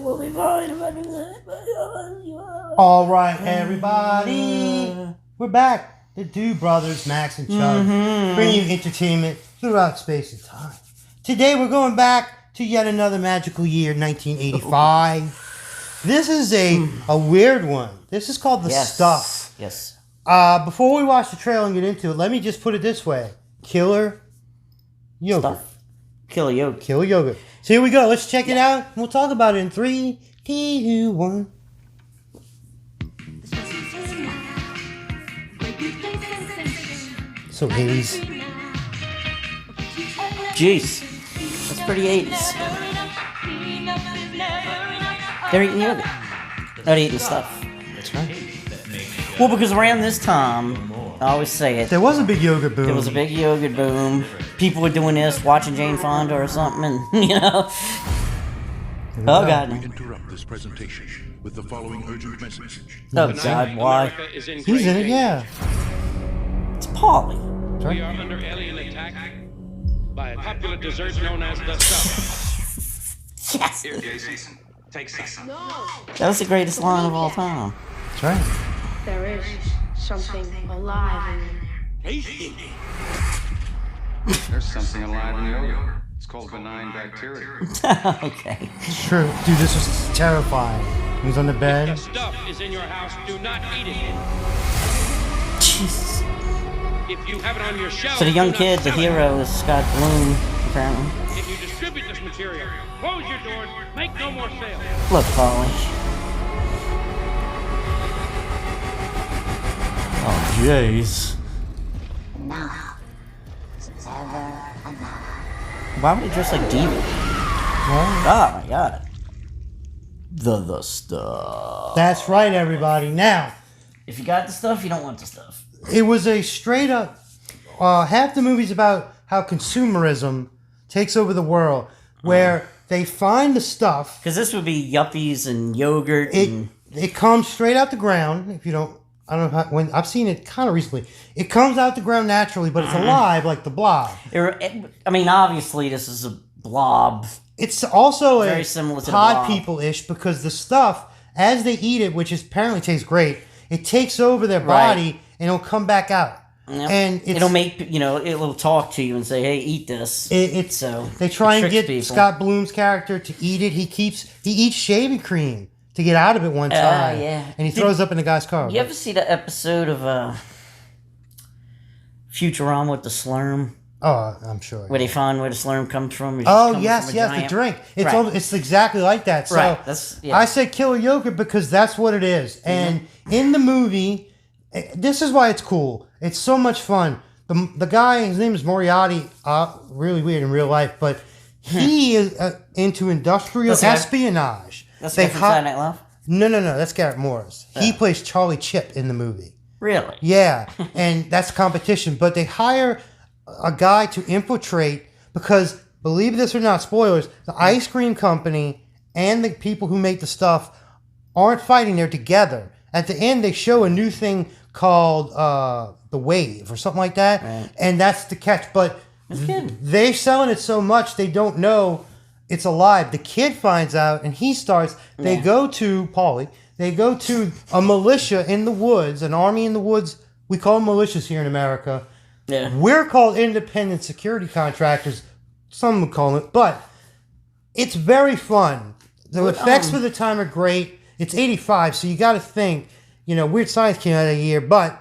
we'll be fine if I do that. All right, everybody. We're back. The Two Brothers, Max and Chub, bringing you entertainment throughout space and time. Today, we're going back to yet another magical year, 1985. This is a weird one. This is called The Stuff. Yes. Before we watch the trailer and get into it, let me just put it this way. Killer yogurt. Stuff. Killer yogurt. Killer yogurt. So here we go. Let's check it out. We'll talk about it in 3, 2, 1. So 80s. Jeez. That's pretty 80s. They're eating yogurt. Not eating stuff. That's right. Well, because around this time, I always say it. There was a big yogurt boom. There was a big yogurt boom. People were doing this, watching Jane Fonda or something, and, you know. Oh, God. We interrupt this presentation with the following urgent message. Oh, God, why? He's in it, yeah. It's Polly. We are under alien attack by a popular dessert known as the Stuff. Yes! Here, Jason. Take some. That was the greatest line of all time. That's right. There is something alive in there. There's something alive in the yogurt. It's called benign bacteria. Okay. It's true. Dude, this was terrifying. He was on the The bed. stuff is in your house. Do not eat it. Jesus. If you have it on your shelf, So the young do not kid, the sell it. hero, is Scott Bloom, apparently. If you distribute this material, close your doors. Make no more sales. Look, Polly. Oh, jeez. Why would he dress like Diva? Oh, my God. The stuff. That's right, everybody. Now, If you got the stuff, you don't want the stuff. it was a straight up. Half the movie's about how consumerism takes over the world, where they find the stuff. Because this would be yuppies and yogurt and... It comes straight out the ground. If you don't, I don't know how, when I've seen it kind of recently. It comes out the ground naturally, but it's alive like the blob. I mean, obviously, this is a blob. It's also Very a similar to the pod blob. people-ish because the stuff, as they eat it, which apparently tastes great, it takes over their Right. body and it'll come back out. Yep. And It'll make, it'll talk to you and say, hey, eat this. It's So, they try it and tricks get people. Scott Bloom's character to eat it. He eats shaving cream to get out of it one time. Yeah. And he throws up in the guy's car. You ever see the episode of Futurama with the slurm? Oh, I'm sure. Where they find where the slurm comes from? It's Oh coming yes, from a yes, the giant- drink. It's Right. it's exactly like that. So Right, that's- yeah. I said killer yogurt because that's what it is. And in the movie, this is why it's cool. It's so much fun. The guy, his name is Moriarty. Really weird in real life, but he is into industrial That's the guy- espionage. That's They from hi- Saturday Night Live? No, that's Garrett Morris. He plays Charlie Chip in the movie. Really? Yeah, and that's competition. But they hire a guy to infiltrate because, believe this or not, spoilers, the ice cream company and the people who make the stuff aren't fighting. They're together. At the end, they show a new thing called the Wave or something like that. Right. And that's the catch. But good. they're selling it so much, they don't know it's alive. The kid finds out, and he starts. They go to Paulie. They go to a militia in the woods, an army in the woods. We call them militias here in America. Yeah. We're called independent security contractors. Some would call it, but it's very fun. The effects for the time are great. It's 85, so you got to think. Weird Science came out of the year, but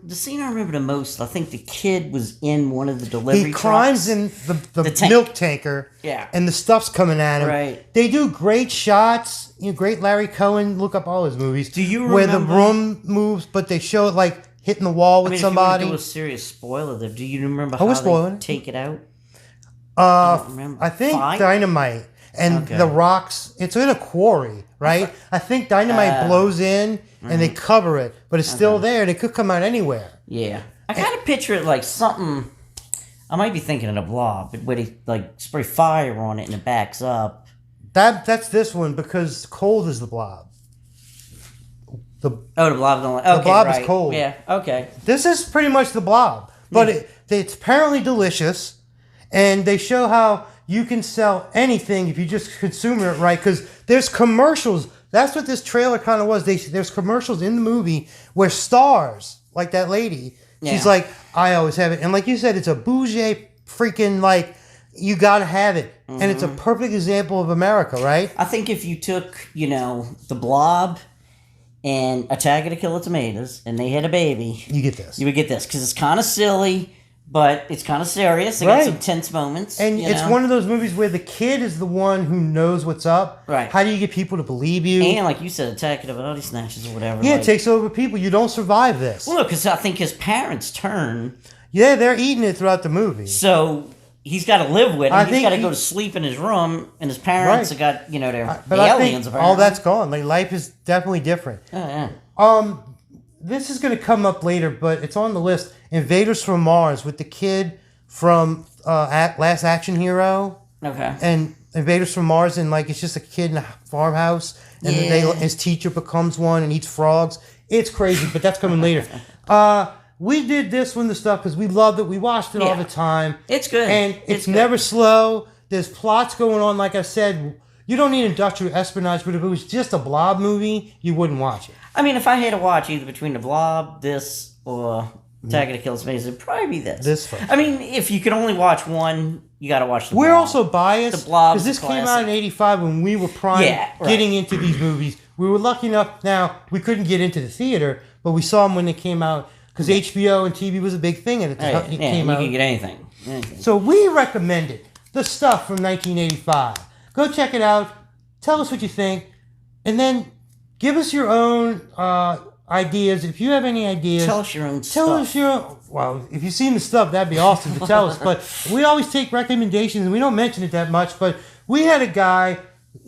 The scene I remember the most, I think the kid was in one of the delivery he climbs trucks. in the tank. milk tanker, Yeah. and the stuff's coming at him. Right. They do great shots. Great Larry Cohen. Look up all his movies. Do you where the remember- room moves, but they show it like hitting the wall with I mean, somebody. If you want to do a serious spoiler there, do you remember I how was spoiling they it. take it out? I remember. think Fire? dynamite and Okay. the rocks. It's in a quarry, right? I think dynamite blows in and they cover it, but it's still there. And it could come out anywhere. Yeah. I kind of picture it like something... I might be thinking of the Blob, but where they spray fire on it and it backs up. That's this one because cold is the blob. The Blob's only... Okay, Blob is right. cold. Yeah, okay. This is pretty much the blob, but it's apparently delicious. And they show how you can sell anything if you just consume it right. Because there's commercials. That's what this trailer kind of was. There's commercials in the movie where stars, like that lady, she's like, I always have it. And like you said, it's a bougie freaking, like, you got to have it. And it's a perfect example of America, right? I think if you took, The Blob and Attack of the Killer Tomatoes and they had a baby, You get this. you would get this. Because it's kind of silly, but it's kind of serious. They got some tense moments. And it's one of those movies where the kid is the one who knows what's up. Right. How do you get people to believe you? And like you said, Attack of the Body Snatchers or whatever. Yeah, it takes over people. You don't survive this. Well, because I think his parents turn. Yeah, they're eating it throughout the movie. So he's got to live with him. He's got to go to sleep in his room, and his parents have got, they're But I aliens. think Apparently. all that's gone. Like, life is definitely different. Oh, yeah. This is going to come up later, but it's on the list. Invaders from Mars with the kid from Last Action Hero. Okay. And Invaders from Mars, and like it's just a kid in a farmhouse, and then his teacher becomes one and eats frogs. It's crazy, but that's coming later. We did this one, the stuff, because we loved it. We watched it all the time. It's good. And it's good. never slow. There's plots going on. Like I said, you don't need industrial espionage, but if it was just a Blob movie, you wouldn't watch it. I mean, if I had to watch either between The Blob, this, or Attack of the Killer Tomatoes, it'd probably be this. This first. I mean, if you could only watch one, you got to watch The Blob. We're also biased The Blob's because this a came out classic. in '85 when we were prime getting into these movies. We were lucky enough. Now we couldn't get into the theater, but we saw them when they came out because HBO and TV was a big thing at the time. It came out. You can get anything. So we recommended the stuff from 1985. Go check it out. Tell us what you think, and then give us your own ideas. If you have any ideas, Tell us your own Tell us your... Well, if you've seen the stuff, that'd be awesome to tell us. But we always take recommendations, and we don't mention it that much. But we had a guy...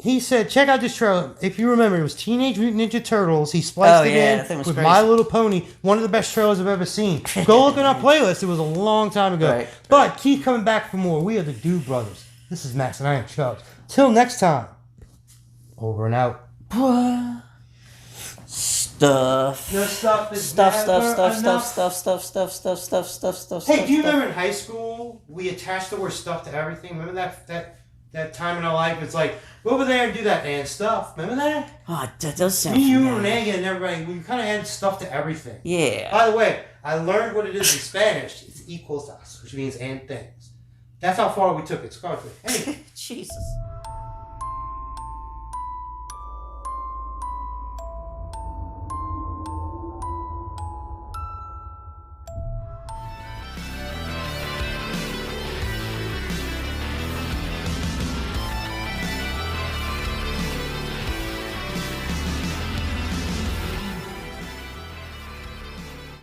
He said, check out this trailer. If you remember, it was Teenage Mutant Ninja Turtles. He spliced it in with crazy. My Little Pony. One of the best trailers I've ever seen. Go look at our playlist. It was a long time ago. Right. But keep coming back for more. We are the Do Brothers. This is Max and I am Chubbs. Till next time. Over and out. Stuff. Your stuff is Stuff. Hey, do you remember in high school we attached the word stuff to everything? Remember that time in our life? It's like, go over there and do that and stuff. Remember that? Oh, that does sound Me, you, familiar. Renee, and everybody, we kind of added stuff to everything. Yeah. By the way, I learned what it is in Spanish. It's equals us, which means and things. That's how far we took it. Anyway. Jesus.